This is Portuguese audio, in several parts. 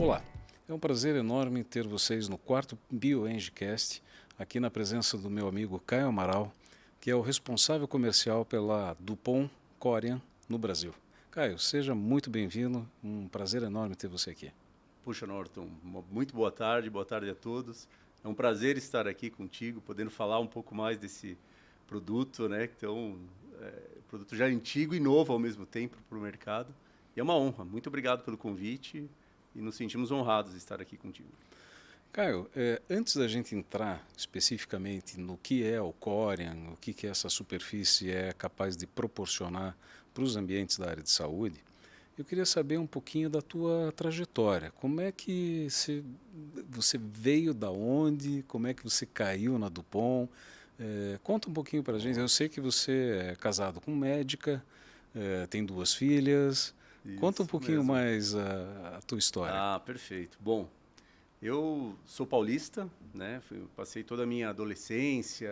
Olá, é um prazer enorme ter vocês no quarto BioEngcast, aqui na presença do meu amigo Caio Amaral, que é o responsável comercial pela DuPont Corian no Brasil. Caio, seja muito bem-vindo, um prazer enorme ter você aqui. Puxa, Norton, muito boa tarde a todos. É um prazer estar aqui contigo, podendo falar um pouco mais desse produto, né? Então, produto já antigo e novo ao mesmo tempo para o mercado. E é uma honra. Muito obrigado pelo convite e nos sentimos honrados de estar aqui contigo. Caio, antes da gente entrar especificamente no que é o Corian, o que essa superfície é capaz de proporcionar para os ambientes da área de saúde, eu queria saber um pouquinho da tua trajetória. Como é que você veio da onde? Como é que você caiu na DuPont? Conta um pouquinho para a gente. Eu sei que você é casado com médica, tem duas filhas. Conta um Isso pouquinho mesmo. mais a tua história. Ah, perfeito. Bom, eu sou paulista, né? Passei toda a minha adolescência,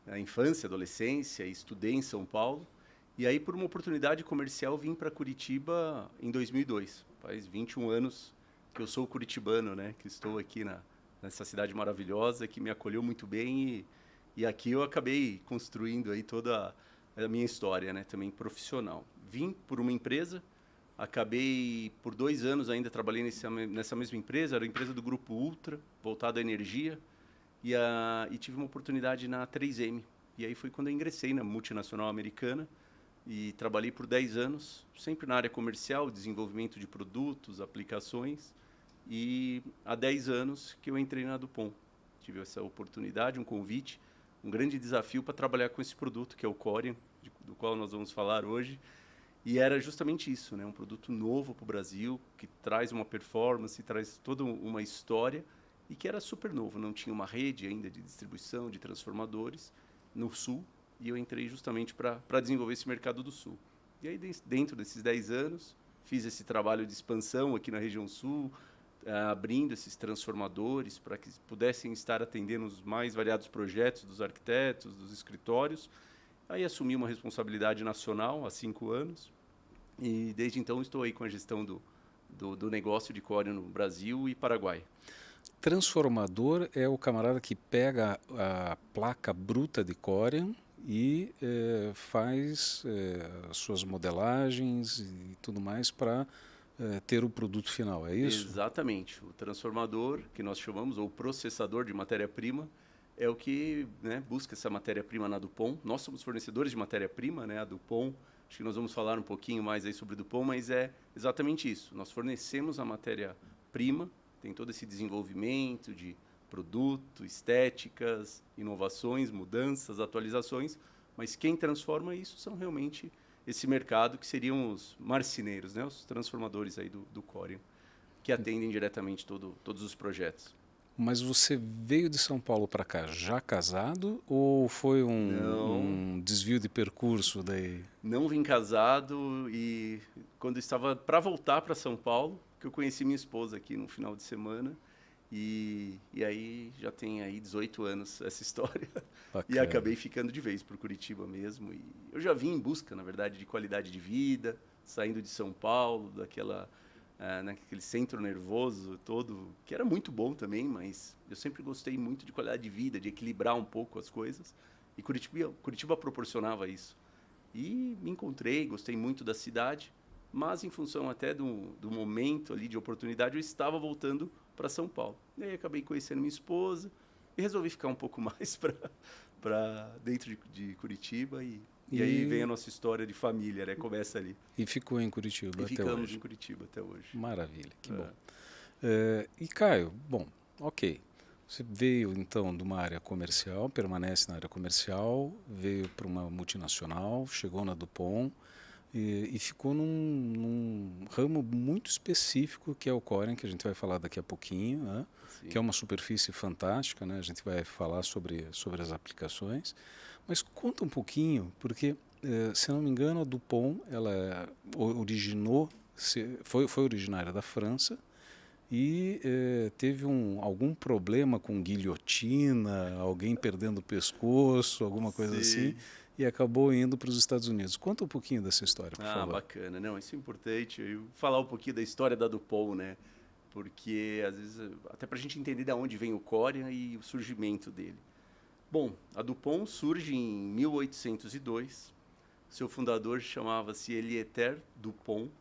a infância, adolescência, e estudei em São Paulo. E aí, por uma oportunidade comercial, vim para Curitiba em 2002. Faz 21 anos que eu sou curitibano, né? Que estou aqui nessa cidade maravilhosa, que me acolheu muito bem. E aqui eu acabei construindo aí toda a minha história, né? Também profissional. Vim por uma empresa, acabei por 2 anos ainda trabalhei nessa mesma empresa, era a empresa do Grupo Ultra, voltada à energia. E tive uma oportunidade na 3M. E aí foi quando eu ingressei na multinacional americana e trabalhei por 10 anos, sempre na área comercial, desenvolvimento de produtos, aplicações. E há 10 anos que eu entrei na DuPont. Tive essa oportunidade, um convite, um grande desafio para trabalhar com esse produto, que é o Corian, do qual nós vamos falar hoje. E era justamente isso, né? Um produto novo para o Brasil, que traz uma performance, traz toda uma história, e que era super novo, não tinha uma rede ainda de distribuição, de transformadores no Sul, e eu entrei justamente para desenvolver esse mercado do Sul. E aí, dentro desses 10 anos, fiz esse trabalho de expansão aqui na região Sul, abrindo esses transformadores para que pudessem estar atendendo os mais variados projetos dos arquitetos, dos escritórios. Aí assumi uma responsabilidade nacional há 5 anos, e desde então estou aí com a gestão do negócio de Corian no Brasil e Paraguai. Transformador é o camarada que pega a placa bruta de Corian e faz as suas modelagens e tudo mais para ter o produto final, é isso? Exatamente. O transformador, que nós chamamos, ou processador de matéria-prima, é o que, né, busca essa matéria-prima na DuPont. Nós somos fornecedores de matéria-prima, né, a DuPont. Acho que nós vamos falar um pouquinho mais aí sobre o DuPont, mas é exatamente isso. Nós fornecemos a matéria-prima, tem todo esse desenvolvimento de produto, estéticas, inovações, mudanças, atualizações, mas quem transforma isso são realmente esse mercado que seriam os marceneiros, né, os transformadores aí do Corian, que atendem diretamente todos os projetos. Mas você veio de São Paulo para cá já casado ou foi Não, um desvio de percurso daí? não vim casado, e quando estava para voltar para São Paulo, que eu conheci minha esposa aqui no final de semana, e aí já tem aí 18 anos essa história, e Bacana. acabei ficando de vez por Curitiba mesmo. E eu já vim em busca, na verdade, de qualidade de vida, saindo de São Paulo, naquele centro nervoso todo, que era muito bom também, mas eu sempre gostei muito de qualidade de vida, de equilibrar um pouco as coisas, e Curitiba proporcionava isso. E me encontrei, gostei muito da cidade, mas em função até do momento ali de oportunidade, eu estava voltando para São Paulo. E aí acabei conhecendo minha esposa e resolvi ficar um pouco mais para dentro de Curitiba, e aí vem a E, nossa história de família, né? Começa ali. e ficou em Curitiba E até ficamos em hoje. Curitiba até hoje. Maravilha, que bom. É. E Caio, bom, ok. Você veio então de uma área comercial, permanece na área comercial, veio para uma multinacional, chegou na DuPont e ficou num ramo muito específico que é o Corian, que a gente vai falar daqui a pouquinho, né? Que é Sim. uma superfície fantástica, né? A gente vai falar sobre as aplicações. Mas conta um pouquinho, porque, se não me engano, a DuPont ela originou, foi originária da França e teve algum problema com guilhotina, alguém perdendo o pescoço, alguma coisa assim, Sim. e acabou indo para os Estados Unidos. Conta um pouquinho dessa história, por Ah, favor. bacana. Não, isso é importante. Eu falar um pouquinho da história da DuPont, né? porque às vezes até para a gente entender de onde vem o Corian e o surgimento dele. Bom, a Dupont surge em 1802. Seu fundador chamava-se Elieter Dupont.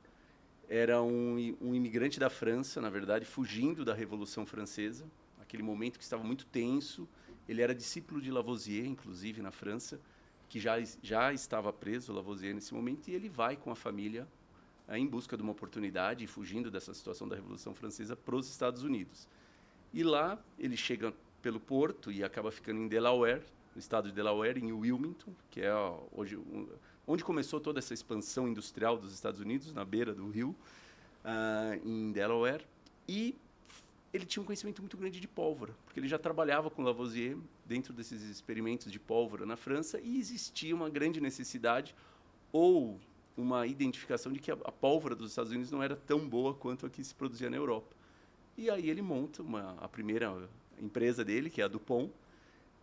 Era um imigrante da França, na verdade, fugindo da Revolução Francesa, aquele momento que estava muito tenso. Ele era discípulo de Lavoisier, inclusive, na França, que já estava preso, Lavoisier, nesse momento, e ele vai com a família em busca de uma oportunidade, fugindo dessa situação da Revolução Francesa, para os Estados Unidos. E lá ele chega pelo porto e acaba ficando em Delaware, no estado de Delaware, em Wilmington, que é hoje onde começou toda essa expansão industrial dos Estados Unidos, na beira do rio, em Delaware. E ele tinha um conhecimento muito grande de pólvora, porque ele já trabalhava com Lavoisier dentro desses experimentos de pólvora na França, e existia uma grande necessidade ou uma identificação de que a pólvora dos Estados Unidos não era tão boa quanto a que se produzia na Europa. E aí ele monta a primeira empresa dele, que é a Dupont,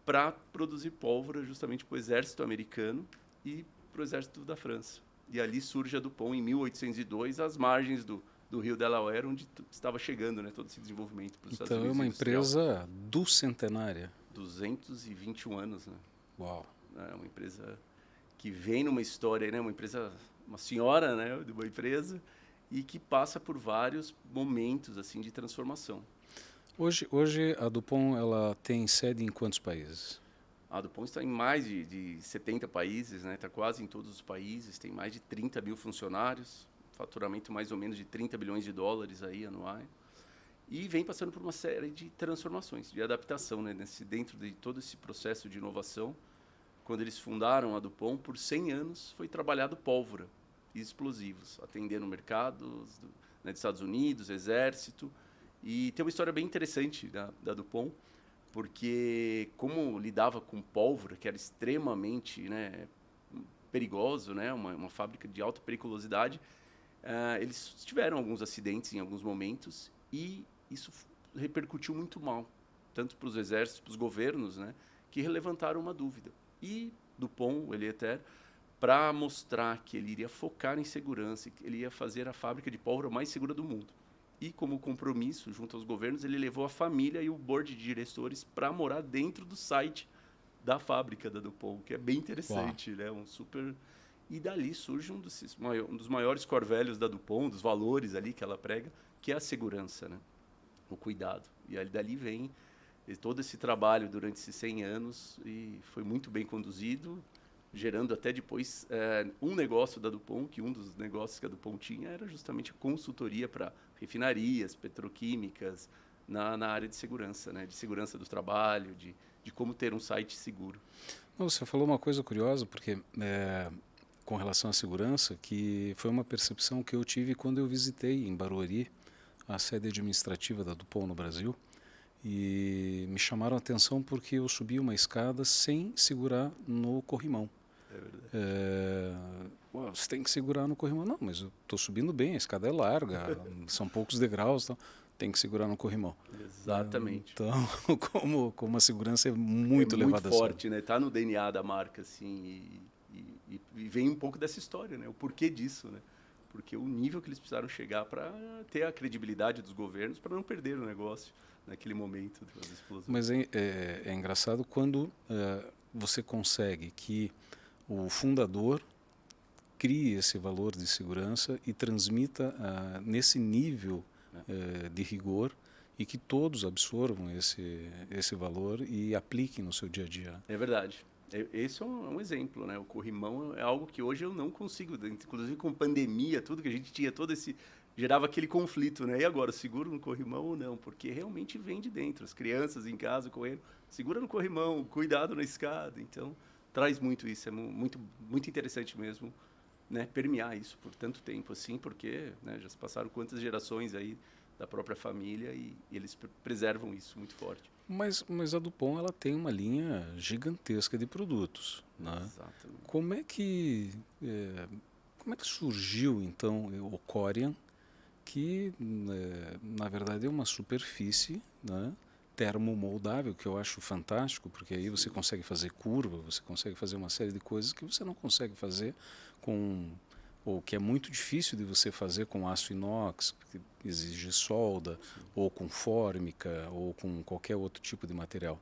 para produzir pólvora justamente para o exército americano e para o exército da França. E ali surge a Dupont em 1802, às margens do rio Delaware, onde estava chegando, né, todo esse desenvolvimento para os Estados Unidos. Então é uma empresa ducentenária. 221 anos, né? Uau! É uma empresa que vem numa história, né, uma senhora, né, de uma empresa, e que passa por vários momentos assim de transformação. Hoje a Dupont ela tem sede em quantos países? A Dupont está em mais de 70 países, né? Está quase em todos os países, tem mais de 30 mil funcionários, faturamento mais ou menos de 30 bilhões de dólares aí anuais, e vem passando por uma série de transformações, de adaptação, né? Dentro de todo esse processo de inovação. Quando eles fundaram a Dupont, por 100 anos foi trabalhado pólvora e explosivos, atendendo mercados dos Estados Unidos, exército. E tem uma história bem interessante da Dupont, porque como lidava com pólvora, que era extremamente, né, perigoso, né, uma fábrica de alta periculosidade, eles tiveram alguns acidentes em alguns momentos e isso repercutiu muito mal, tanto para os exércitos, para os governos, né, que levantaram uma dúvida. E Dupont, o Elieter, para mostrar que ele iria focar em segurança, que ele ia fazer a fábrica de pólvora mais segura do mundo. E como compromisso, junto aos governos, ele levou a família e o board de diretores para morar dentro do site da fábrica da Dupont, que é bem interessante, né? E dali surge um dos maiores core values da Dupont, dos valores ali que ela prega, que é a segurança, né? O cuidado. E aí dali vem todo esse trabalho durante esses 100 anos e foi muito bem conduzido, gerando até depois um negócio da Dupont, que um dos negócios que a Dupont tinha era justamente a consultoria para refinarias, petroquímicas, na área de segurança, né? De segurança do trabalho, de como ter um site seguro. Não, você falou uma coisa curiosa, porque com relação à segurança, que foi uma percepção que eu tive quando eu visitei em Barueri a sede administrativa da Dupont no Brasil, e me chamaram a atenção porque eu subi uma escada sem segurar no corrimão. É verdade. Você tem que segurar no corrimão. Não, mas eu estou subindo bem, a escada é larga, são poucos degraus, então tem que segurar no corrimão. Exatamente. Então, como a segurança é muito levada a sério. Muito forte, né? Está no DNA da marca, assim, e vem um pouco dessa história, né? O porquê disso, né? Porque o nível que eles precisaram chegar para ter a credibilidade dos governos, para não perder o negócio naquele momento das explosões. Mas é engraçado quando você consegue que o fundador crie esse valor de segurança e transmita nesse nível de rigor e que todos absorvam esse valor e apliquem no seu dia a dia. É verdade. Esse é um exemplo, né? O corrimão é algo que hoje eu não consigo, inclusive com pandemia, tudo que a gente tinha, gerava aquele conflito, né? E agora, seguro no corrimão ou não? Porque realmente vem de dentro. As crianças em casa correndo, segura no corrimão, cuidado na escada. Então, traz muito isso. É muito, muito interessante mesmo, né? Permear isso por tanto tempo assim, porque, né, já se passaram quantas gerações aí da própria família e eles preservam isso muito forte. Mas a Dupont ela tem uma linha gigantesca de produtos, né? Exatamente. Como é que surgiu então o Corian, que na verdade é uma superfície, né, termomoldável, que eu acho fantástico, porque aí você consegue fazer curva, você consegue fazer uma série de coisas que você não consegue fazer com ou que é muito difícil de você fazer com aço inox, que exige solda, ou com fórmica, ou com qualquer outro tipo de material.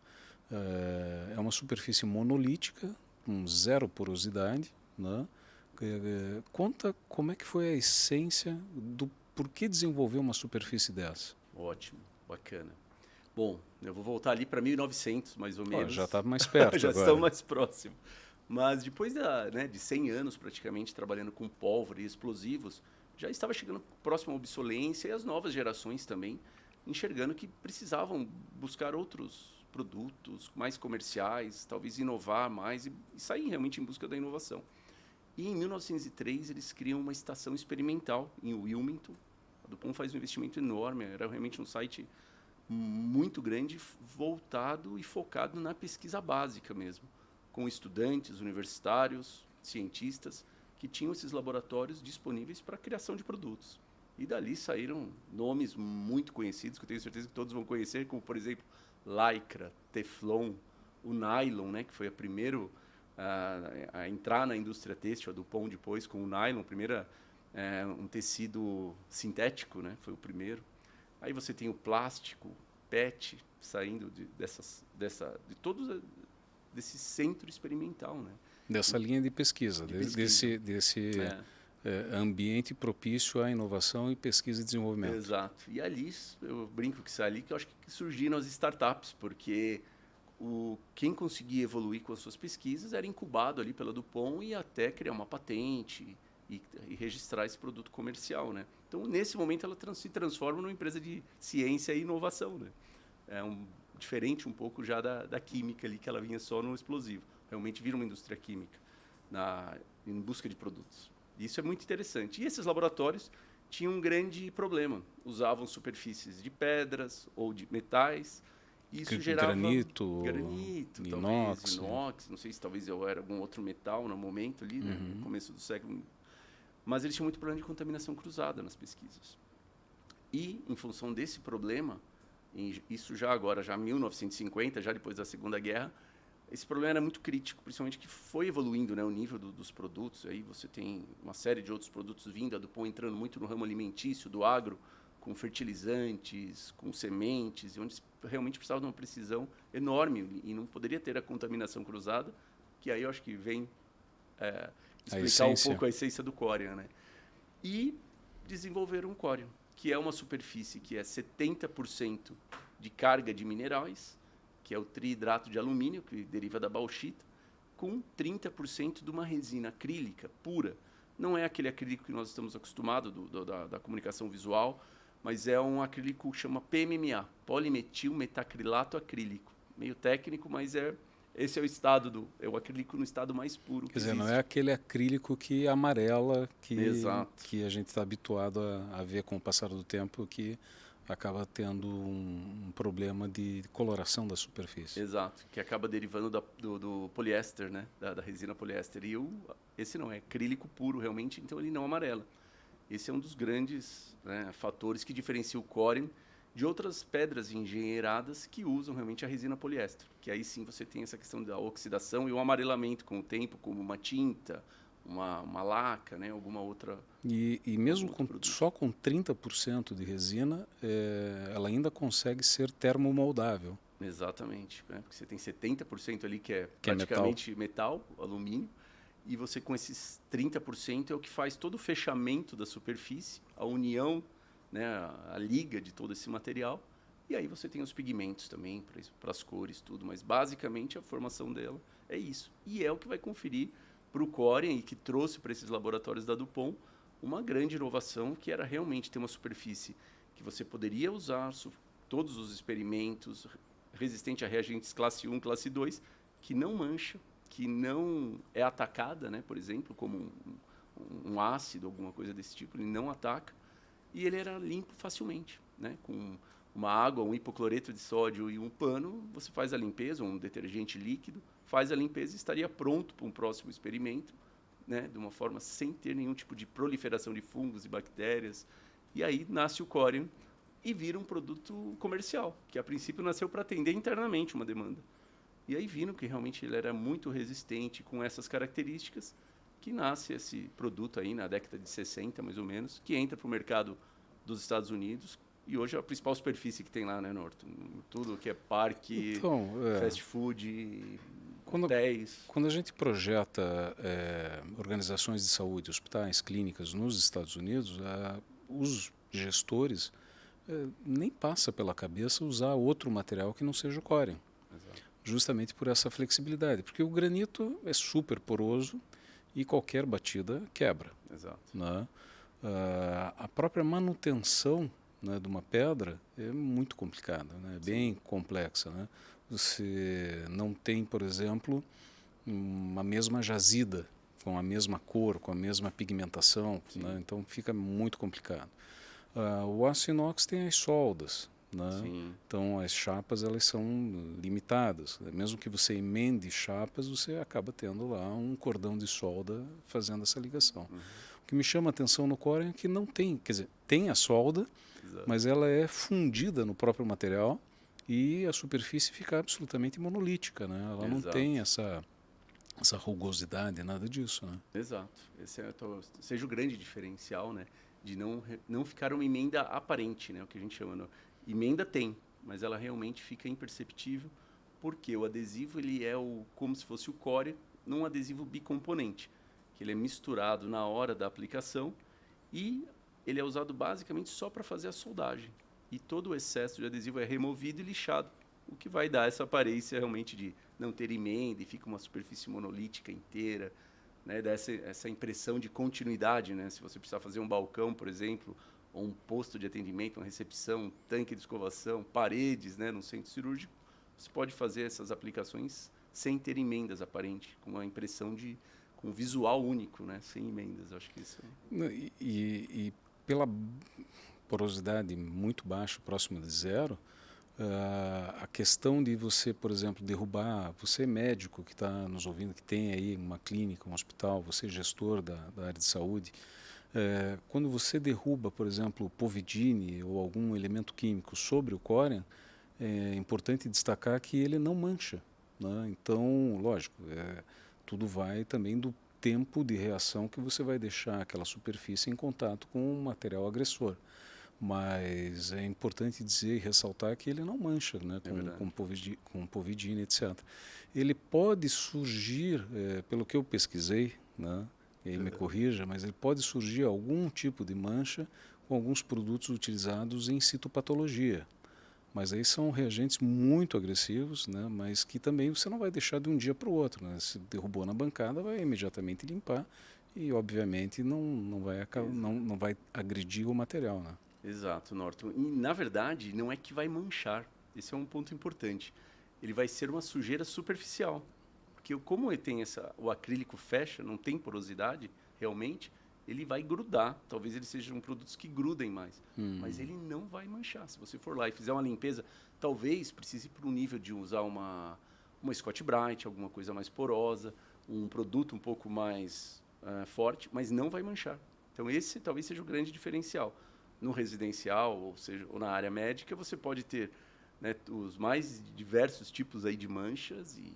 É uma superfície monolítica, com zero porosidade, né? Conta como é que foi a essência do porquê desenvolver uma superfície dessa. Ótimo, bacana. Bom, eu vou voltar ali para 1900, mais ou menos. Já está mais perto Já agora. estão mais próximos. Mas depois de 100 anos praticamente trabalhando com pólvora e explosivos, já estava chegando próximo à obsolência e as novas gerações também enxergando que precisavam buscar outros produtos mais comerciais, talvez inovar mais e sair realmente em busca da inovação. E em 1903 eles criam uma estação experimental em Wilmington. A DuPont faz um investimento enorme, era realmente um site muito grande, voltado e focado na pesquisa básica mesmo, com estudantes, universitários, cientistas, que tinham esses laboratórios disponíveis para a criação de produtos. E dali saíram nomes muito conhecidos, que eu tenho certeza que todos vão conhecer, como, por exemplo, Lycra, Teflon, o nylon, né, que foi a primeiro a entrar na indústria têxtil, a DuPont depois com o nylon, um tecido sintético, né, foi o primeiro. Aí você tem o plástico, PET, saindo desse centro experimental, né? Dessa linha de pesquisa, desse ambiente propício à inovação e pesquisa e desenvolvimento. Exato. E ali, eu brinco que isso ali, que eu acho que surgiram as startups, porque quem conseguia evoluir com as suas pesquisas era incubado ali pela DuPont e até criar uma patente e registrar esse produto comercial, né? Então, nesse momento, ela se transforma numa empresa de ciência e inovação, né? Diferente um pouco já da química ali, que ela vinha só no explosivo. Realmente vira uma indústria química em busca de produtos. Isso é muito interessante. E esses laboratórios tinham um grande problema. Usavam superfícies de pedras ou de metais. E isso gerava granito, talvez inox, não sei se talvez era algum outro metal no momento ali, né, no começo do século. Mas eles tinham muito problema de contaminação cruzada nas pesquisas. E, em função desse problema, isso já 1950, já depois da Segunda Guerra, esse problema era muito crítico, principalmente que foi evoluindo, né, o nível dos produtos. Aí você tem uma série de outros produtos vindo, a DuPont entrando muito no ramo alimentício, do agro, com fertilizantes, com sementes, onde realmente precisava de uma precisão enorme e não poderia ter a contaminação cruzada, que aí eu acho que vem explicar um pouco a essência do Corian, né? E desenvolveram um Corian, que é uma superfície que é 70% de carga de minerais, que é o trihidrato de alumínio, que deriva da bauxita, com 30% de uma resina acrílica pura. Não é aquele acrílico que nós estamos acostumados da comunicação visual, mas é um acrílico que chama PMMA, polimetil metacrilato acrílico. Meio técnico, mas esse é o estado é o acrílico no estado mais puro. Quer dizer, não é aquele acrílico que amarela, que a gente está habituado a ver com o passar do tempo, que acaba tendo um problema de coloração da superfície. Exato, que acaba derivando do poliéster, né? Da resina poliéster. E esse não, é acrílico puro realmente, então ele não amarela. Esse é um dos grandes, né, fatores que diferencia o Corian de outras pedras engenheiradas que usam realmente a resina poliéster. Que aí sim você tem essa questão da oxidação e o amarelamento com o tempo, como uma tinta, uma laca, né, alguma outra... E mesmo só com 30% de resina, ela ainda consegue ser termomoldável. Exatamente, né? Porque você tem 70% ali que é praticamente metal, alumínio, e você com esses 30% é o que faz todo o fechamento da superfície, a união, né, a liga de todo esse material, e aí você tem os pigmentos também, para as cores, tudo, mas basicamente a formação dela é isso. E é o que vai conferir para o Corian e que trouxe para esses laboratórios da DuPont uma grande inovação, que era realmente ter uma superfície que você poderia usar todos os experimentos, resistente a reagentes classe 1, classe 2, que não mancha, que não é atacada, né, por exemplo, como um ácido, alguma coisa desse tipo, ele não ataca, e ele era limpo facilmente, né, com uma água, um hipocloreto de sódio e um pano, você faz a limpeza, um detergente líquido, faz a limpeza e estaria pronto para um próximo experimento, né, de uma forma sem ter nenhum tipo de proliferação de fungos e bactérias. E aí nasce o Corian e vira um produto comercial, que a princípio nasceu para atender internamente uma demanda. E aí viram que realmente ele era muito resistente com essas características, que nasce esse produto aí na década de 60, mais ou menos, que entra para o mercado dos Estados Unidos. E hoje é a principal superfície que tem lá, né, Norton? Tudo que é parque, Então, fast food, quando, hotéis. quando a gente projeta organizações de saúde, hospitais, clínicas nos Estados Unidos, os gestores nem passa pela cabeça usar outro material que não seja o córeo, justamente por essa flexibilidade, porque o granito é super poroso e qualquer batida quebra. Exato. Né? A própria manutenção, né, de uma pedra é muito complicada, né? Bem complexa. Né? Você não tem, por exemplo, uma mesma jazida, com a mesma cor, com a mesma pigmentação, né? Então fica muito complicado. O aço inox tem as soldas, né? Então as chapas elas são limitadas. Mesmo que você emende chapas, você acaba tendo lá um cordão de solda fazendo essa ligação. O que me chama a atenção no Corian é que não tem, quer dizer, tem a solda, mas ela é fundida no próprio material e a superfície fica absolutamente monolítica, né? Ela não tem essa rugosidade, nada disso, né? Exato. Esse seja o grande diferencial, né? De não ficar uma emenda aparente, né? O que a gente chama. Emenda tem, mas ela realmente fica imperceptível, porque o adesivo ele é como se fosse o core num adesivo bicomponente, que ele é misturado na hora da aplicação e ele é usado basicamente só para fazer a soldagem. E todo o excesso de adesivo é removido e lixado, o que vai dar essa aparência realmente de não ter emenda e fica uma superfície monolítica inteira, né? Dá essa impressão de continuidade, né? Se você precisar fazer um balcão, por exemplo, ou um posto de atendimento, uma recepção, um tanque de escovação, paredes, né, no centro cirúrgico, você pode fazer essas aplicações sem ter emendas aparentes, com uma impressão com um visual único, né, sem emendas. Eu acho que isso. E pela porosidade muito baixa, próxima de zero, a questão de você, por exemplo, derrubar, você médico que está nos ouvindo, que tem aí uma clínica, um hospital, você gestor da área de saúde, quando você derruba, por exemplo, o povidine ou algum elemento químico sobre o Corian, é importante destacar que ele não mancha, né? Então, lógico, tudo vai também do tempo de reação que você vai deixar aquela superfície em contato com o material agressor. Mas é importante dizer e ressaltar que ele não mancha, né, com povidine, etc. Ele pode surgir, pelo que eu pesquisei, né, e aí me corrija, mas ele pode surgir algum tipo de mancha com alguns produtos utilizados em citopatologia. Mas aí são reagentes muito agressivos, né, mas que também você não vai deixar de um dia para o outro. Né? Se derrubou na bancada, vai imediatamente limpar e, obviamente, não vai agredir o material. Né? Exato, Norton. E, na verdade, não é que vai manchar. Esse é um ponto importante. Ele vai ser uma sujeira superficial. Porque como ele tem o acrílico fecha, não tem porosidade, realmente, ele vai grudar. Talvez ele seja produtos que grudem mais. Mas ele não vai manchar. Se você for lá e fizer uma limpeza, talvez precise ir para um nível de usar uma Scotch-Brite, alguma coisa mais porosa, um produto um pouco mais forte, mas não vai manchar. Então esse talvez seja o grande diferencial. No residencial, ou seja, ou na área médica, você pode ter, né, os mais diversos tipos aí de manchas e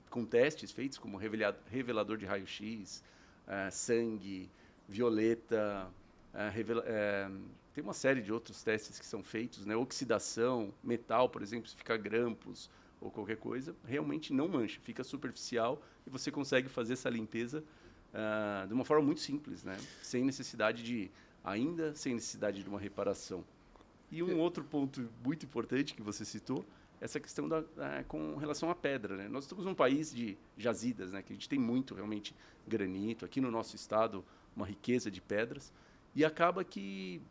com testes feitos como revelador de raio-x, sangue, violeta, tem uma série de outros testes que são feitos, né, oxidação, metal, por exemplo, se ficar grampos ou qualquer coisa, realmente não mancha, fica superficial e você consegue fazer essa limpeza de uma forma muito simples, né, sem necessidade de uma reparação. E um outro ponto muito importante que você citou, essa questão com relação à pedra. Né? Nós estamos num país de jazidas, né? Que a gente tem muito, realmente, granito. Aqui no nosso estado, uma riqueza de pedras. E acaba que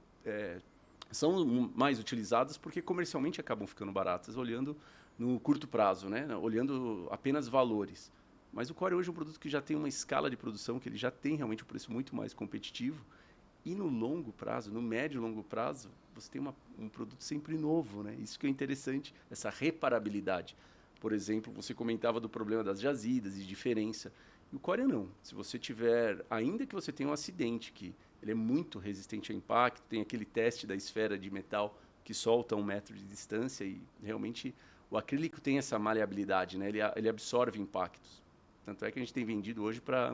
são mais utilizadas porque comercialmente acabam ficando baratas, olhando no curto prazo, né? Olhando apenas valores. Mas o core hoje é um produto que já tem uma escala de produção, que ele já tem realmente um preço muito mais competitivo. E no longo prazo, no médio e longo prazo, você tem um produto sempre novo, né? Isso que é interessante, essa reparabilidade. Por exemplo, você comentava do problema das jazidas e diferença. E o Corian não. Se você tiver, ainda que você tenha um acidente, que ele é muito resistente ao impacto, tem aquele teste da esfera de metal que solta 1 metro de distância e realmente o acrílico tem essa maleabilidade, né? Ele absorve impactos. Tanto é que a gente tem vendido hoje para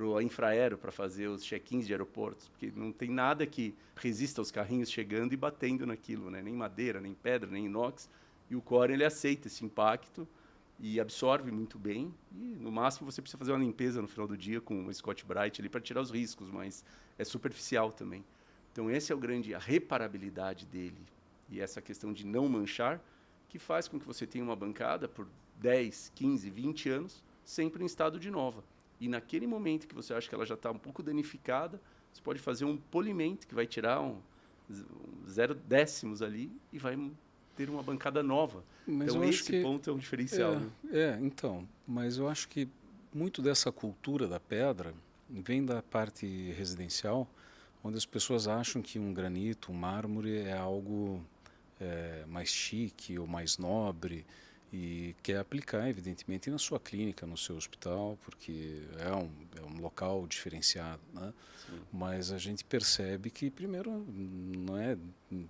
pro infraero para fazer os check-ins de aeroportos, porque não tem nada que resista aos carrinhos chegando e batendo naquilo, né? Nem madeira, nem pedra, nem inox. E o Corian ele aceita esse impacto e absorve muito bem. E no máximo você precisa fazer uma limpeza no final do dia com um Scotch-Brite ali para tirar os riscos, mas é superficial também. Então esse é a reparabilidade dele e essa questão de não manchar, que faz com que você tenha uma bancada por 10, 15, 20 anos sempre em estado de nova. E naquele momento que você acha que ela já está um pouco danificada, você pode fazer um polimento que vai tirar um 0,0 ali e vai ter uma bancada nova. Mas então eu acho esse que ponto é um diferencial. Né? Então, mas eu acho que muito dessa cultura da pedra vem da parte residencial, onde as pessoas acham que um granito, um mármore é algo mais chique ou mais nobre e quer aplicar, evidentemente, na sua clínica, no seu hospital, porque é um local diferenciado, né? Mas a gente percebe que, primeiro, não é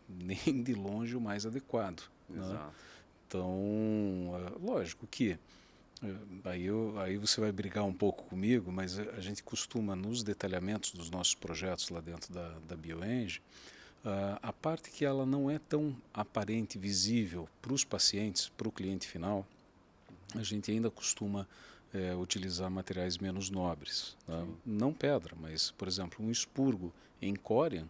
nem de longe o mais adequado. Exato. Né? Então, lógico que aí você vai brigar um pouco comigo, mas a gente costuma, nos detalhamentos dos nossos projetos lá dentro da BioEng, a parte que ela não é tão aparente, visível para os pacientes, para o cliente final, a gente ainda costuma utilizar materiais menos nobres. Tá? Não pedra, mas, por exemplo, um expurgo em Corian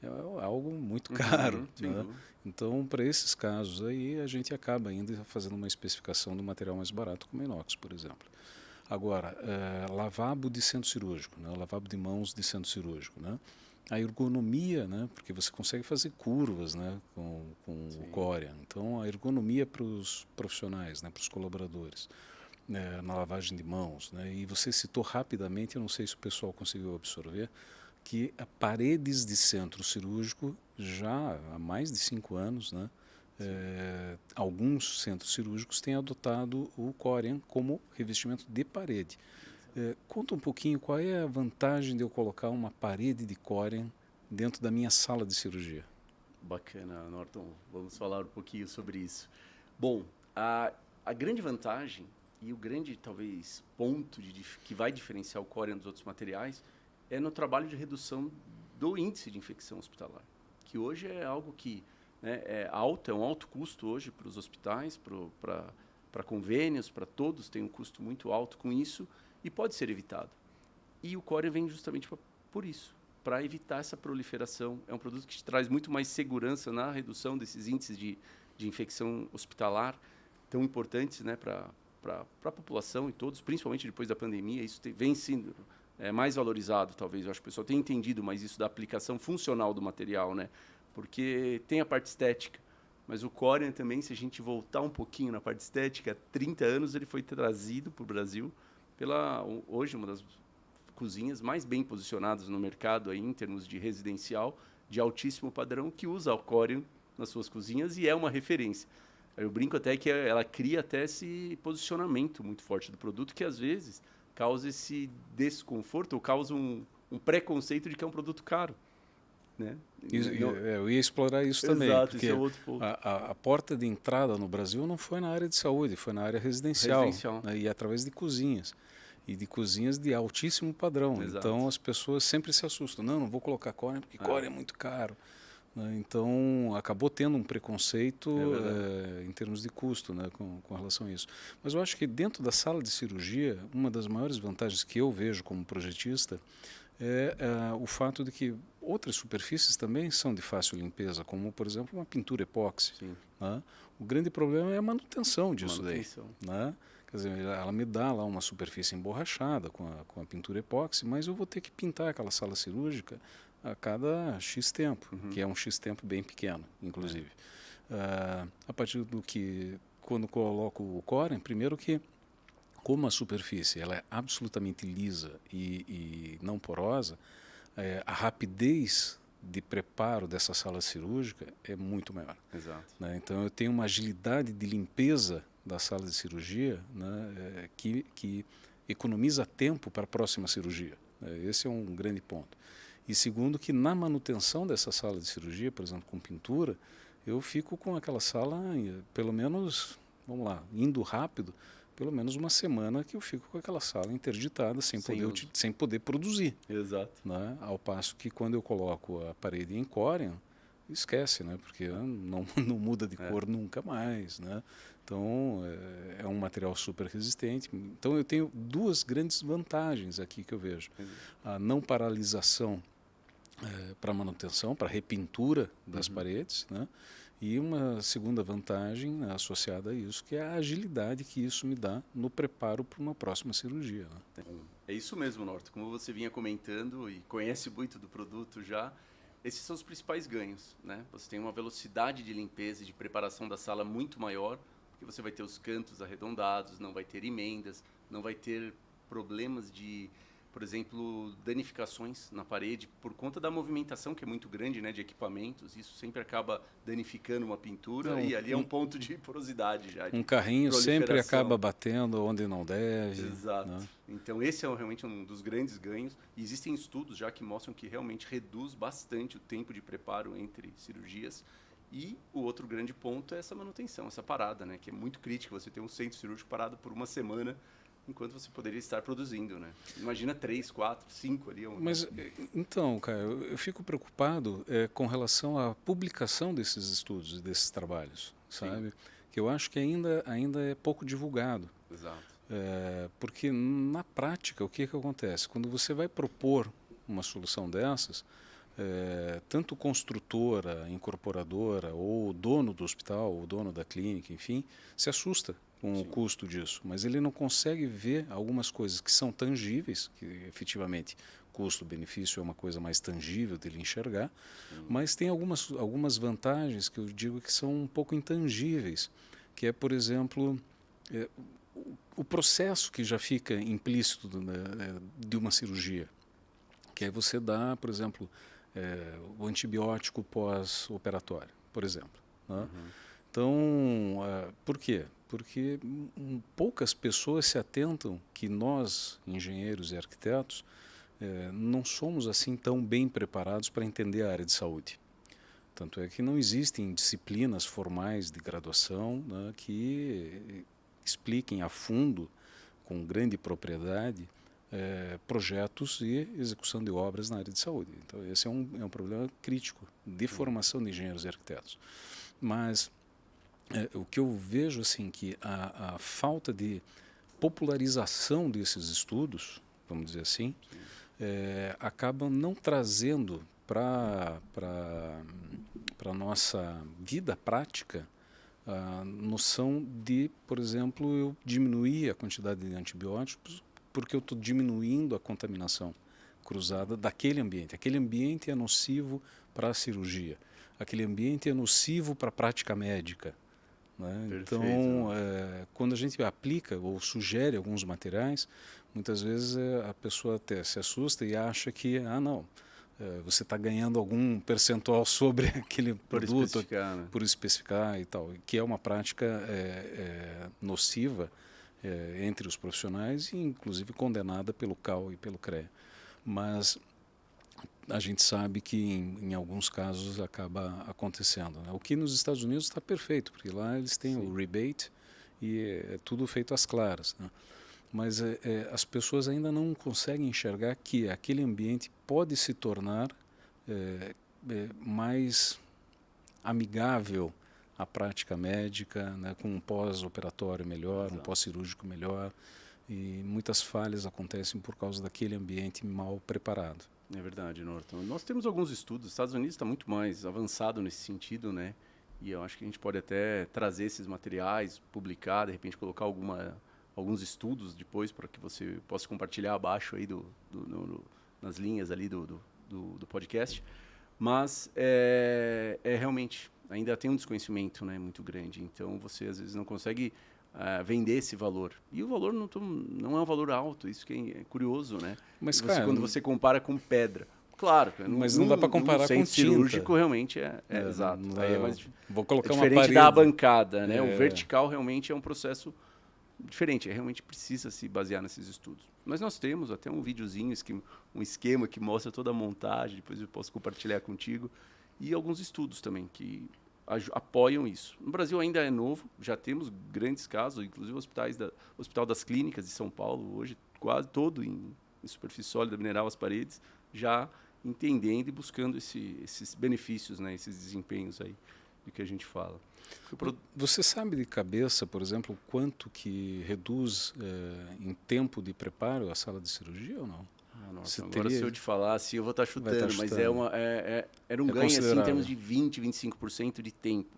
é algo muito caro. Né? Então, para esses casos aí, a gente acaba ainda fazendo uma especificação do material mais barato, como inox, por exemplo. Agora, lavabo de centro cirúrgico, né? Lavabo de mãos de centro cirúrgico, né? A ergonomia, né? Porque você consegue fazer curvas, né? com o Corian. Então, a ergonomia para os profissionais, né? Para os colaboradores, na lavagem de mãos. Né? E você citou rapidamente, eu não sei se o pessoal conseguiu absorver, que paredes de centro cirúrgico já há mais de 5 anos, né? Alguns centros cirúrgicos têm adotado o Corian como revestimento de parede. Conta um pouquinho qual é a vantagem de eu colocar uma parede de Corian dentro da minha sala de cirurgia. Bacana, Norton. Vamos falar um pouquinho sobre isso. Bom, a grande vantagem e o grande, talvez, ponto que vai diferenciar o Corian dos outros materiais é no trabalho de redução do índice de infecção hospitalar, que hoje é algo que é alto, é um alto custo hoje para os hospitais, para convênios, para todos, tem um custo muito alto com isso e pode ser evitado. E o Corian vem justamente por isso, para evitar essa proliferação. É um produto que te traz muito mais segurança na redução desses índices de infecção hospitalar, tão importantes, né, para a população e todos, principalmente depois da pandemia. Isso vem sendo mais valorizado, talvez. Eu acho que o pessoal tem entendido mais isso da aplicação funcional do material, né? Porque tem a parte estética, mas o Corian também, se a gente voltar um pouquinho na parte estética, há 30 anos ele foi trazido para o Brasil hoje, uma das cozinhas mais bem posicionadas no mercado aí, em termos de residencial, de altíssimo padrão, que usa o Corian nas suas cozinhas e é uma referência. Eu brinco até que ela cria até esse posicionamento muito forte do produto, que às vezes causa esse desconforto ou causa um preconceito de que é um produto caro. Né? Eu ia explorar isso também. Exato, porque esse é outro ponto. A porta de entrada no Brasil não foi na área de saúde, foi na área residencial. Né? E através de cozinhas. E de cozinhas de altíssimo padrão. Exato. Então as pessoas sempre se assustam. Não vou colocar Corian porque Corian é muito caro. Né? Então acabou tendo um preconceito em termos de custo, né? com relação a isso. Mas eu acho que dentro da sala de cirurgia, uma das maiores vantagens que eu vejo como projetista é o fato de que outras superfícies também são de fácil limpeza, como, por exemplo, uma pintura epóxi. Né? O grande problema é a manutenção disso daí. Né? Quer dizer, ela me dá lá uma superfície emborrachada com a pintura epóxi, mas eu vou ter que pintar aquela sala cirúrgica a cada X tempo, que é um X tempo bem pequeno, inclusive. A partir do que, quando coloco o Corian, primeiro que, como a superfície ela é absolutamente lisa e não porosa, a rapidez de preparo dessa sala cirúrgica é muito maior. Exato. Né? Então eu tenho uma agilidade de limpeza da sala de cirurgia, né, que economiza tempo para a próxima cirurgia. Esse é um grande ponto. E segundo, que na manutenção dessa sala de cirurgia, por exemplo, com pintura, eu fico com aquela sala, pelo menos, vamos lá, indo rápido, pelo menos uma semana que eu fico com aquela sala interditada, sem Sem sem poder produzir. Exato. Né? Ao passo que quando eu coloco a parede em Corian, esquece, né? Porque não muda de cor nunca mais. Né? Então, é um material super resistente. Então, eu tenho duas grandes vantagens aqui que eu vejo. A não paralisação para manutenção, para repintura das paredes, né? E uma segunda vantagem associada a isso, que é a agilidade que isso me dá no preparo para uma próxima cirurgia. Né? É isso mesmo, Norton. Como você vinha comentando e conhece muito do produto já, esses são os principais ganhos, né? Você tem uma velocidade de limpeza e de preparação da sala muito maior, porque você vai ter os cantos arredondados, não vai ter emendas, não vai ter problemas de, por exemplo, danificações na parede por conta da movimentação que é muito grande, né, de equipamentos. Isso sempre acaba danificando uma pintura e ali é um ponto de porosidade já. Um carrinho sempre acaba batendo onde não deve. Exato. Né? Então esse é realmente um dos grandes ganhos. E existem estudos já que mostram que realmente reduz bastante o tempo de preparo entre cirurgias. E o outro grande ponto é essa manutenção, essa parada, né, que é muito crítica. Você ter um centro cirúrgico parado por uma semana, enquanto você poderia estar produzindo, né? Imagina 3, 4, 5 ali. Mas, então, cara, eu fico preocupado com relação à publicação desses estudos, desses trabalhos, sabe? Sim. Que eu acho que ainda é pouco divulgado. Exato. Porque, na prática, o que acontece? Quando você vai propor uma solução dessas, tanto construtora, incorporadora, ou o dono do hospital, ou o dono da clínica, enfim, se assusta com o custo disso, mas ele não consegue ver algumas coisas que são tangíveis, que efetivamente custo-benefício é uma coisa mais tangível dele enxergar, mas tem algumas vantagens que eu digo que são um pouco intangíveis, que é, por exemplo, o processo que já fica implícito de uma cirurgia, que é você dar, por exemplo, o antibiótico pós-operatório, por exemplo. Né? Então, por quê? Porque poucas pessoas se atentam que nós, engenheiros e arquitetos, não somos assim tão bem preparados para entender a área de saúde. Tanto é que não existem disciplinas formais de graduação, né, que expliquem a fundo, com grande propriedade, projetos e execução de obras na área de saúde. Então, esse é um problema crítico de formação de engenheiros e arquitetos. Mas o que eu vejo assim que a falta de popularização desses estudos, vamos dizer assim, acabam não trazendo para a nossa vida prática a noção de, por exemplo, eu diminuir a quantidade de antibióticos porque eu estou diminuindo a contaminação cruzada daquele ambiente. Aquele ambiente é nocivo para a cirurgia. Aquele ambiente é nocivo para a prática médica. Né? Então, quando a gente aplica ou sugere alguns materiais, muitas vezes a pessoa até se assusta e acha que, você está ganhando algum percentual sobre aquele produto especificar, né? Por especificar e tal, que é uma prática nociva entre os profissionais e inclusive condenada pelo CAU e pelo CREA. Mas a gente sabe que em alguns casos acaba acontecendo. Né? O que nos Estados Unidos está perfeito, porque lá eles têm o rebate e é tudo feito às claras. Né? Mas as pessoas ainda não conseguem enxergar que aquele ambiente pode se tornar mais amigável à prática médica, né, com um pós-operatório melhor, um pós-cirúrgico melhor, e muitas falhas acontecem por causa daquele ambiente mal preparado. É verdade, Norton. Nós temos alguns estudos, os Estados Unidos está muito mais avançado nesse sentido, né? E eu acho que a gente pode até trazer esses materiais, publicar, de repente colocar alguns estudos depois para que você possa compartilhar abaixo aí nas linhas ali do podcast. Mas realmente ainda tem um desconhecimento, né, muito grande. Então você às vezes não consegue vender esse valor. E o valor não é um valor alto, isso que é curioso, né? Mas, quando você compara com pedra. Claro, mas não dá para comparar com tinta. Cirúrgico realmente exato. Aí vou colocar uma diferente parede. Da bancada, né? O vertical realmente é um processo diferente, realmente precisa se basear nesses estudos. Mas nós temos até um videozinho, um esquema que mostra toda a montagem, depois eu posso compartilhar contigo, e alguns estudos também que apoiam isso. No Brasil ainda é novo, já temos grandes casos, inclusive Hospital das Clínicas de São Paulo, hoje quase todo em superfície sólida, mineral, as paredes, já entendendo e buscando esses benefícios, né, esses desempenhos aí do que a gente fala. Você sabe de cabeça, por exemplo, quanto que reduz em tempo de preparo a sala de cirurgia ou não? Nossa, agora se eu te falar assim, eu vou estar chutando, mas era um ganho assim, em termos de 25% de tempo.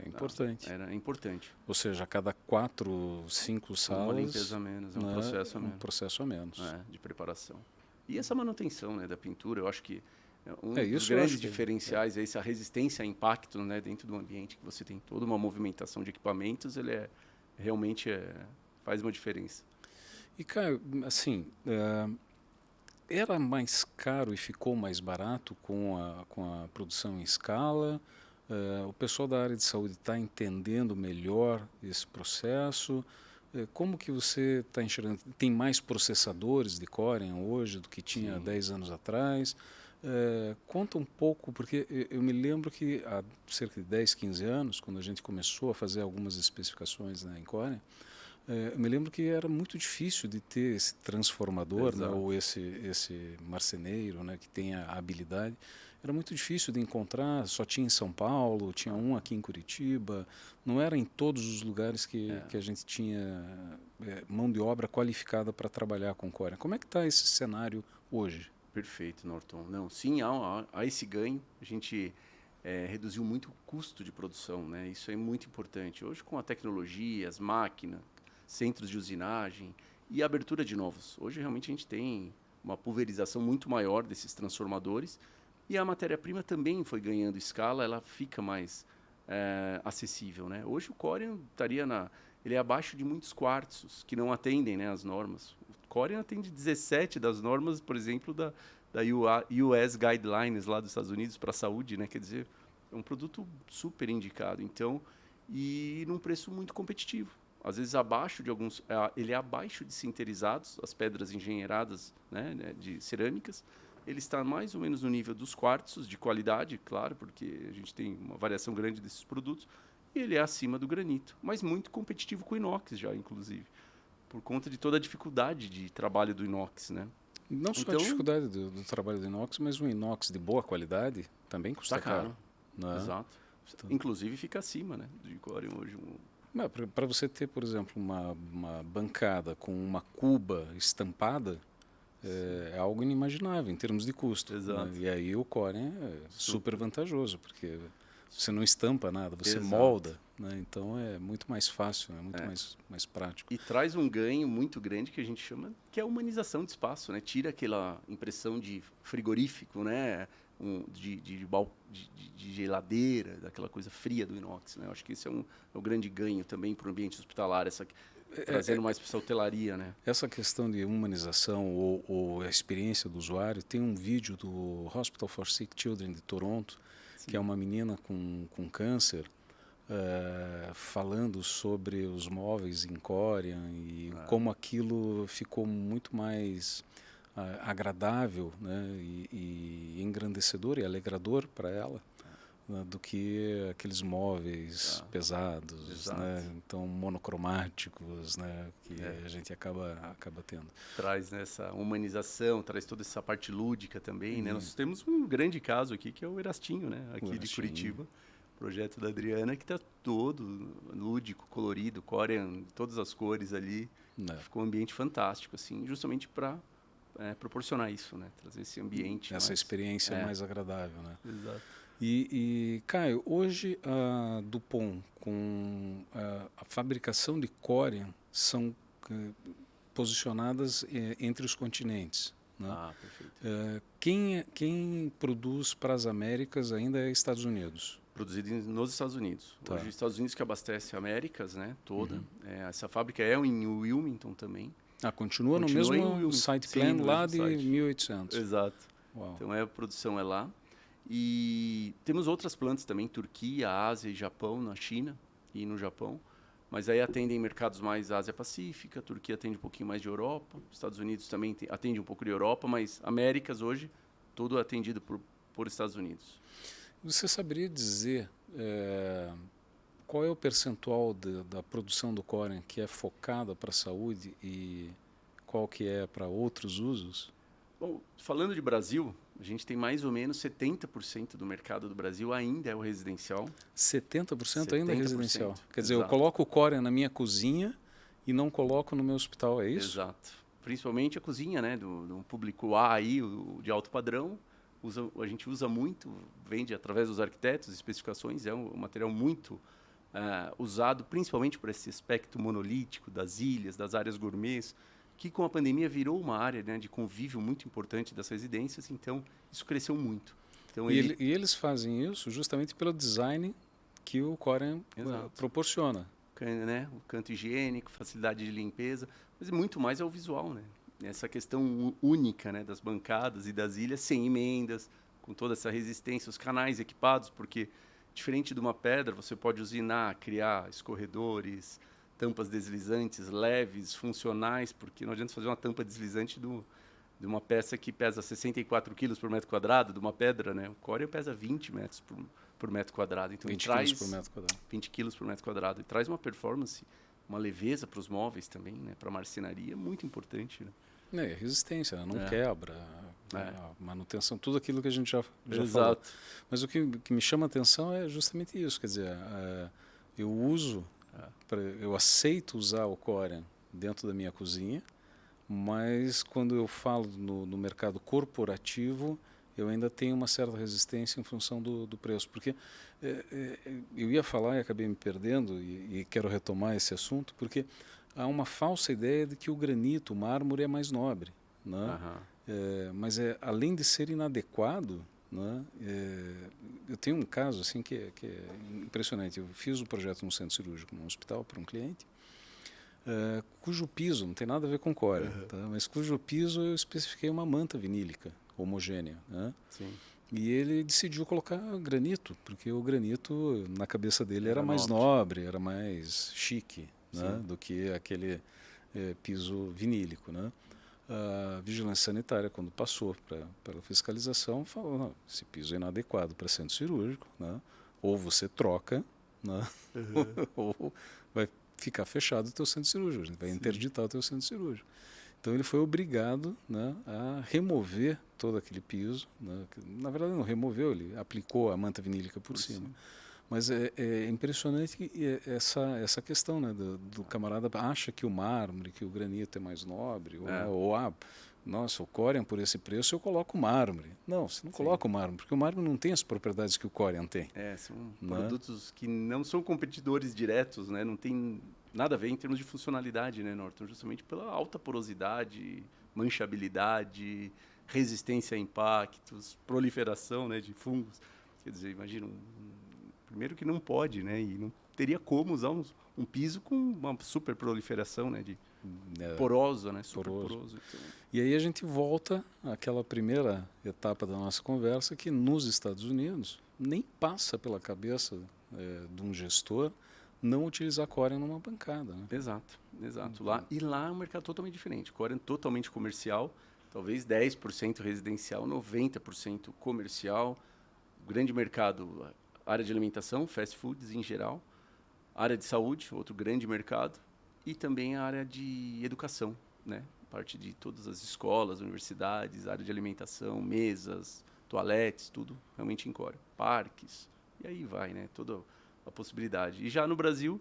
É importante. Era importante. Ou seja, a cada 4, 5 salas... Uma limpeza a menos, um processo a menos. Um processo a menos. De preparação. E essa manutenção, né, da pintura, eu acho que um dos grandes diferenciais é essa resistência a impacto, né, dentro do ambiente, que você tem toda uma movimentação de equipamentos, ele realmente faz uma diferença. E, Caio, assim... era mais caro e ficou mais barato com a produção em escala? O pessoal da área de saúde está entendendo melhor esse processo? Como que você está enxergando? Tem mais processadores de Corian hoje do que tinha 10 anos atrás? Conta um pouco, porque eu me lembro que há cerca de 10, 15 anos, quando a gente começou a fazer algumas especificações, né, em Corian, eu me lembro que era muito difícil de ter esse transformador, né, ou esse marceneiro, né, que tem a habilidade. Era muito difícil de encontrar, só tinha em São Paulo, tinha um aqui em Curitiba. Não era em todos os lugares que a gente tinha mão de obra qualificada para trabalhar com Corian. Como é que está esse cenário hoje? Perfeito, Norton. Não, sim, há esse ganho. A gente reduziu muito o custo de produção, né? Isso é muito importante. Hoje, com a tecnologia, as máquinas, centros de usinagem e a abertura de novos. Hoje, realmente, a gente tem uma pulverização muito maior desses transformadores e a matéria-prima também foi ganhando escala, ela fica mais acessível, né? Hoje, o Corian ele é abaixo de muitos quartzos que não atendem, né, as normas. O Corian atende 17 das normas, por exemplo, da US Guidelines lá dos Estados Unidos para a saúde, né? Quer dizer, é um produto super indicado. Então, e num preço muito competitivo. Às vezes abaixo de alguns, ele é abaixo de sinterizados, as pedras engenheiradas, né, de cerâmicas. Ele está mais ou menos no nível dos quartzos, de qualidade, claro, porque a gente tem uma variação grande desses produtos. E ele é acima do granito, mas muito competitivo com o inox já, inclusive, por conta de toda a dificuldade de trabalho do inox, né? Não só a dificuldade do trabalho do inox, mas um inox de boa qualidade também custa caro. Né? Exato. Então, inclusive fica acima, né, de Corian hoje. Para você ter, por exemplo, uma bancada com uma cuba estampada, é algo inimaginável em termos de custo. Exato. Né? E aí o Corian é super vantajoso, porque você não estampa nada, você Exato. molda. Né? Então é muito mais fácil, é muito mais prático. E traz um ganho muito grande que a gente chama, que é a humanização de espaço. Né? Tira aquela impressão de frigorífico, né? De geladeira, daquela coisa fria do inox. Né? Eu acho que esse é um grande ganho também para o ambiente hospitalar, trazendo mais para essa hotelaria. Né? Essa questão de humanização ou a experiência do usuário, tem um vídeo do Hospital for Sick Children de Toronto, Sim. que é uma menina com câncer, falando sobre os móveis em Corian e como aquilo ficou muito mais agradável, né, e engrandecedor e alegrador para ela, né, do que aqueles móveis pesados, né, então monocromáticos, né, que a gente acaba tendo. Traz essa humanização, traz toda essa parte lúdica também, né? Nós temos um grande caso aqui que é o Erastinho, né, aqui de Curitiba, projeto da Adriana, que está todo lúdico, colorido, Corian, todas as cores ali, ficou um ambiente fantástico, assim, justamente para proporcionar isso, né? Trazer esse ambiente. Essa experiência mais agradável, né? Exato. E Caio, hoje a Dupont, com a fabricação de Corian, são posicionadas entre os continentes. Né? Perfeito. Quem produz para as Américas ainda é Estados Unidos. Produzido nos Estados Unidos. Hoje, os Estados Unidos que abastece a Américas, né? Toda. Essa fábrica é em Wilmington também. Continua no mesmo site plan lá de 1800. Exato. Uau. Então a produção é lá. E temos outras plantas também, Turquia, Ásia e Japão, na China e no Japão. Mas aí atendem mercados mais Ásia-Pacífica, Turquia atende um pouquinho mais de Europa, Estados Unidos também atende um pouco de Europa, mas Américas hoje, tudo atendido por Estados Unidos. Você saberia dizer qual é o percentual da produção do Corian que é focada para a saúde e qual que é para outros usos? Bom, falando de Brasil, a gente tem mais ou menos 70% do mercado do Brasil ainda é o residencial. 70% ainda é residencial. Quer dizer, eu exato. coloco o Corian na minha cozinha e não coloco no meu hospital, é isso? Exato. Principalmente a cozinha, né, do público A aí, de alto padrão. A gente usa muito, vende através dos arquitetos, especificações, é um material muito usado, principalmente por esse aspecto monolítico das ilhas, das áreas gourmets, que com a pandemia virou uma área, né, de convívio muito importante das residências, então isso cresceu muito. Então, E eles fazem isso justamente pelo design que o Corian proporciona. Né, o canto higiênico, facilidade de limpeza, mas muito mais é o visual, né? Essa questão única, né, das bancadas e das ilhas sem emendas, com toda essa resistência, os canais equipados, porque diferente de uma pedra, você pode usinar, criar escorredores, tampas deslizantes leves, funcionais, porque não adianta fazer uma tampa deslizante de uma peça que pesa 64 quilos por metro quadrado, de uma pedra, né? O Corian pesa 20 metros por metro quadrado. Então, 20 quilos por metro quadrado. 20 quilos por metro quadrado. E traz uma performance, uma leveza para os móveis também, né? Para a marcenaria, muito importante, né? Resistência, né? Não quebra, a manutenção, tudo aquilo que a gente já Exato. falou. Mas o que me chama a atenção é justamente isso, quer dizer, eu uso, eu aceito usar o Corian dentro da minha cozinha, mas quando eu falo no mercado corporativo, eu ainda tenho uma certa resistência em função do preço, porque eu ia falar e acabei me perdendo, e quero retomar esse assunto, porque há uma falsa ideia de que o granito, o mármore é mais nobre, né? Mas além de ser inadequado, né? Eu tenho um caso assim que é impressionante. Eu fiz um projeto num centro cirúrgico, num hospital, para um cliente, cujo piso, não tem nada a ver com Corian, tá? Mas cujo piso eu especifiquei uma manta vinílica homogênea, né? Sim. E ele decidiu colocar granito, porque o granito, na cabeça dele, era mais nobre. nobre, era mais chique, né, do que aquele piso vinílico, né? A vigilância sanitária, quando passou pela fiscalização, falou: não, esse piso é inadequado para centro cirúrgico, né? Ou você troca, né? Ou vai ficar fechado o teu centro cirúrgico, vai interditar o teu centro cirúrgico. Então ele foi obrigado, né, a remover todo aquele piso, né? Na verdade não removeu, ele aplicou a manta vinílica por cima. Mas é impressionante essa questão, né, do camarada acha que o mármore, que o granito é mais nobre, nossa, o Corian por esse preço eu coloco mármore. Não, você não coloca o mármore, porque o mármore não tem as propriedades que o Corian tem. São produtos que não são competidores diretos, né? Não tem nada a ver em termos de funcionalidade, né, Norton? Justamente pela alta porosidade, manchabilidade, resistência a impactos, proliferação, né, de fungos. Quer dizer, imagina, primeiro que não pode, né, e não teria como usar um piso com uma super proliferação, né, de porosa, né, super poroso. Então. E aí a gente volta àquela primeira etapa da nossa conversa, que nos Estados Unidos nem passa pela cabeça de um gestor não utilizar Corian numa bancada, né? Exato. E lá é um mercado totalmente diferente. Corian totalmente comercial, talvez 10% residencial, 90% comercial. O grande mercado, área de alimentação, fast foods em geral. Área de saúde, outro grande mercado. E também a área de educação, né? Parte de todas as escolas, universidades, área de alimentação, mesas, toaletes, tudo realmente em Corian. Parques, e aí vai, né? Toda a possibilidade. E já no Brasil,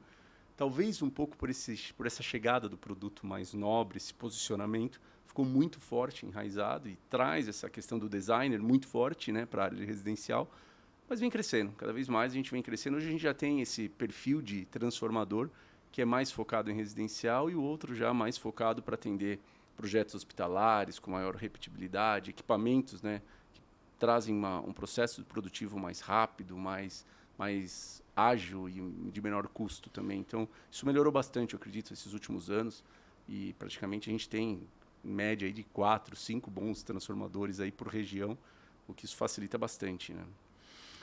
talvez um pouco por essa chegada do produto mais nobre, esse posicionamento, ficou muito forte, enraizado, e traz essa questão do designer muito forte, né, para a área de residencial, mas vem crescendo. Cada vez mais a gente vem crescendo. Hoje a gente já tem esse perfil de transformador, que é mais focado em residencial, e o outro já mais focado para atender projetos hospitalares, com maior repetibilidade, equipamentos, né, que trazem um processo produtivo mais rápido, mais ágil e de menor custo também. Então, isso melhorou bastante, eu acredito, esses últimos anos. E praticamente a gente tem, em média, aí de 4, 5 bons transformadores aí por região, o que isso facilita bastante, né?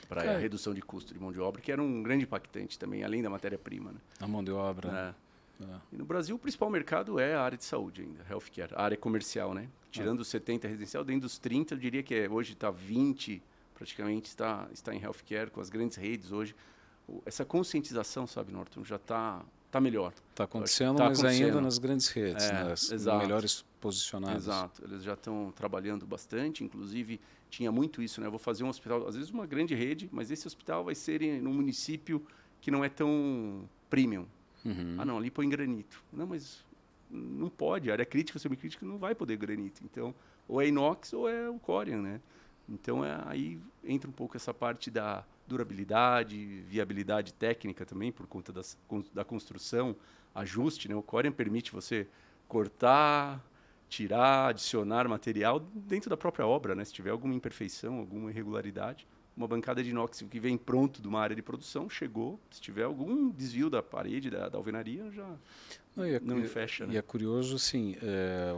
Para a redução de custo de mão de obra, que era um grande impactante também, além da matéria-prima. Né? A mão de obra. E no Brasil, o principal mercado é a área de saúde ainda, healthcare, a área comercial, né? Tirando os 70 residencial, dentro dos 30, eu diria que hoje está 20% praticamente está em healthcare, com as grandes redes hoje. Essa conscientização, sabe, Norton, já está melhor. Está acontecendo, Tá mas ainda acontecendo. nas grandes redes, nas Exato. melhores posicionadas. Exato, eles já estão trabalhando bastante, inclusive tinha muito isso, né? Eu vou fazer um hospital, às vezes uma grande rede, mas esse hospital vai ser num município que não é tão premium. Ah, não, ali põe granito. Não, mas não pode, área crítica, semicrítica, não vai poder granito. Então, ou é inox ou é o Corian, né? Então, aí entra um pouco essa parte da durabilidade, viabilidade técnica também, por conta da construção, ajuste, né? O Corian permite você cortar, tirar, adicionar material dentro da própria obra, né? Se tiver alguma imperfeição, alguma irregularidade, uma bancada de inox que vem pronto de uma área de produção, chegou, se tiver algum desvio da parede, da alvenaria, já não fecha. Né? E é curioso, assim,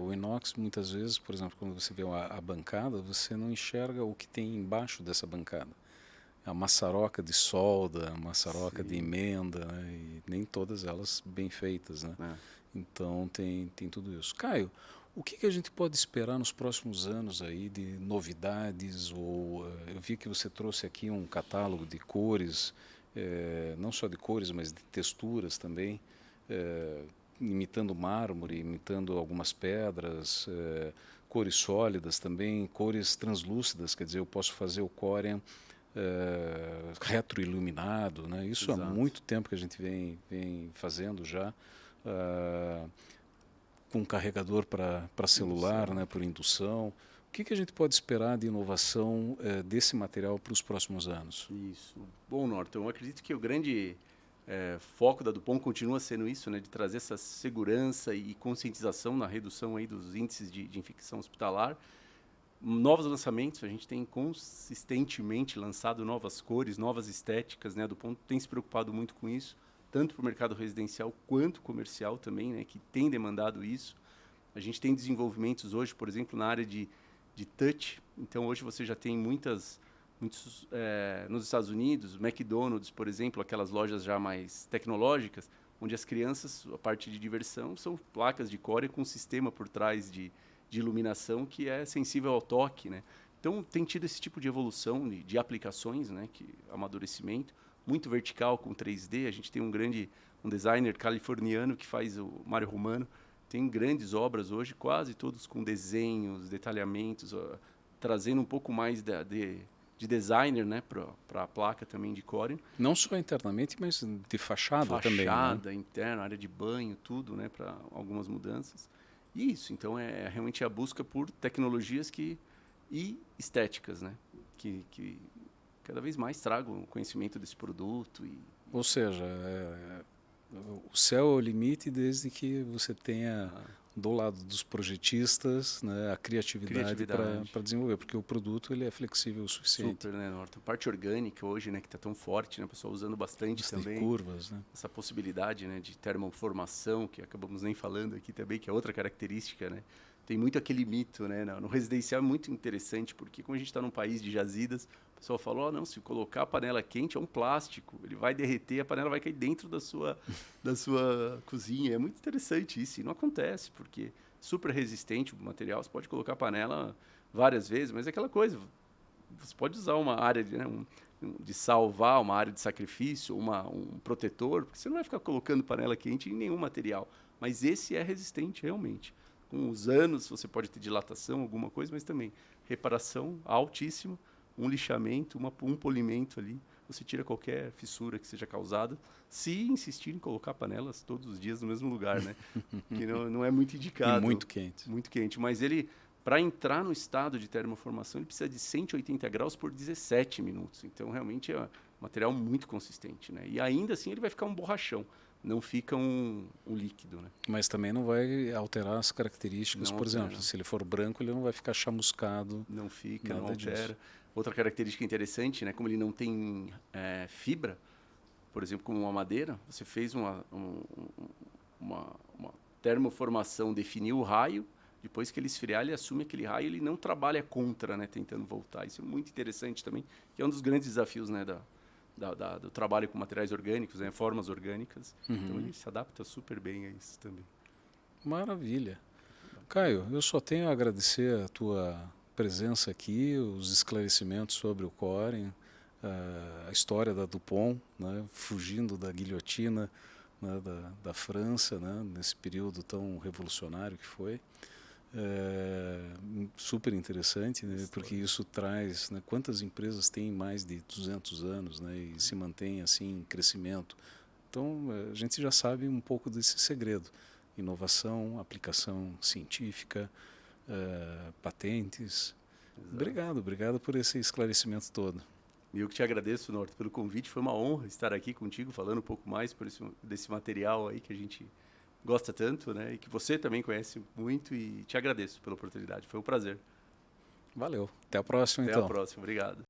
o inox, muitas vezes, por exemplo, quando você vê a bancada, você não enxerga o que tem embaixo dessa bancada. A maçaroca de solda, a maçaroca de emenda, né? E nem todas elas bem feitas, né? Então tem tudo isso. Caio, o que a gente pode esperar nos próximos anos aí de novidades? Eu vi que você trouxe aqui um catálogo de cores, não só de cores, mas de texturas também, imitando mármore, imitando algumas pedras, cores sólidas também, cores translúcidas, quer dizer, eu posso fazer o Corian retroiluminado, né? Isso há muito tempo que a gente vem fazendo já, com carregador para celular, né, por indução. O que a gente pode esperar de inovação desse material para os próximos anos? Isso. Bom, Norton, eu acredito que o grande foco da Dupont continua sendo isso, né, de trazer essa segurança e conscientização na redução aí dos índices de infecção hospitalar. Novos lançamentos, a gente tem consistentemente lançado novas cores, novas estéticas, né? A Dupont tem se preocupado muito com isso, tanto para o mercado residencial quanto comercial também, né? Que tem demandado isso. A gente tem desenvolvimentos hoje, por exemplo, na área de touch. Então, hoje você já tem muitos nos Estados Unidos, McDonald's, por exemplo, aquelas lojas já mais tecnológicas, onde as crianças, a parte de diversão, são placas de Corian com um sistema por trás de iluminação que é sensível ao toque, né? Então tem tido esse tipo de evolução de aplicações, né? Amadurecimento muito vertical com 3D. A gente tem um designer californiano que faz o Mário Romano. Tem grandes obras hoje, quase todos com desenhos, detalhamentos, trazendo um pouco mais de designer, né, para a placa também de Corian. Não só internamente, mas de fachada também. Fachada, né? Interna, área de banho, tudo, né, para algumas mudanças. Isso, então é realmente a busca por tecnologias e estéticas, né? Que cada vez mais tragam o conhecimento desse produto. Ou seja, o céu é o limite desde que você tenha do lado dos projetistas, né, a criatividade. Para desenvolver, porque o produto ele é flexível o suficiente. Super, né, Norton? Parte orgânica hoje, né, que está tão forte, né, o pessoal usando bastante também. Curvas, né? Essa possibilidade, né, de termoformação, que acabamos nem falando aqui também, que é outra característica, né? Tem muito aquele mito, né? No residencial é muito interessante, porque como a gente está num país de jazidas, o pessoal fala, não, se colocar a panela quente é um plástico, ele vai derreter, a panela vai cair dentro da sua cozinha. É muito interessante isso, e não acontece, porque é super resistente o material, você pode colocar a panela várias vezes, mas é aquela coisa, você pode usar uma área de salvar, uma área de sacrifício, um protetor, porque você não vai ficar colocando panela quente em nenhum material, mas esse é resistente realmente. Com os anos você pode ter dilatação, alguma coisa, mas também reparação altíssima, um lixamento, um polimento ali. Você tira qualquer fissura que seja causada, se insistir em colocar panelas todos os dias no mesmo lugar, né? Que não é muito indicado. E muito quente. Muito quente, mas ele, para entrar no estado de termoformação, ele precisa de 180 graus por 17 minutos. Então, realmente é um material muito consistente, né? E ainda assim ele vai ficar um borrachão. Não fica um líquido, né? Mas também não vai alterar as características, por exemplo, se ele for branco, ele não vai ficar chamuscado. Não fica, não altera. Disso. Outra característica interessante, né? Como ele não tem fibra, por exemplo, como uma madeira, você fez uma termoformação, definiu o raio, depois que ele esfriar, ele assume aquele raio, ele não trabalha contra, né? Tentando voltar. Isso é muito interessante também, que é um dos grandes desafios, né? Do trabalho com materiais orgânicos, né, formas orgânicas. Então ele se adapta super bem a isso também. Maravilha. Caio, eu só tenho a agradecer a tua presença aqui, os esclarecimentos sobre o Corian, a história da Dupont, né, fugindo da guilhotina, né, da França, né, nesse período tão revolucionário que foi. Super interessante, né, porque isso traz, né, quantas empresas têm mais de 200 anos, né, e se mantém assim em crescimento. Então a gente já sabe um pouco desse segredo: inovação, aplicação científica, patentes. Exato. Obrigado por esse esclarecimento todo. E eu que te agradeço, Norton, pelo convite. Foi uma honra estar aqui contigo, falando um pouco mais desse material aí que a gente gosta tanto, né? E que você também conhece muito. E te agradeço pela oportunidade. Foi um prazer. Valeu. Até a próxima, Até a então. próxima. Obrigado.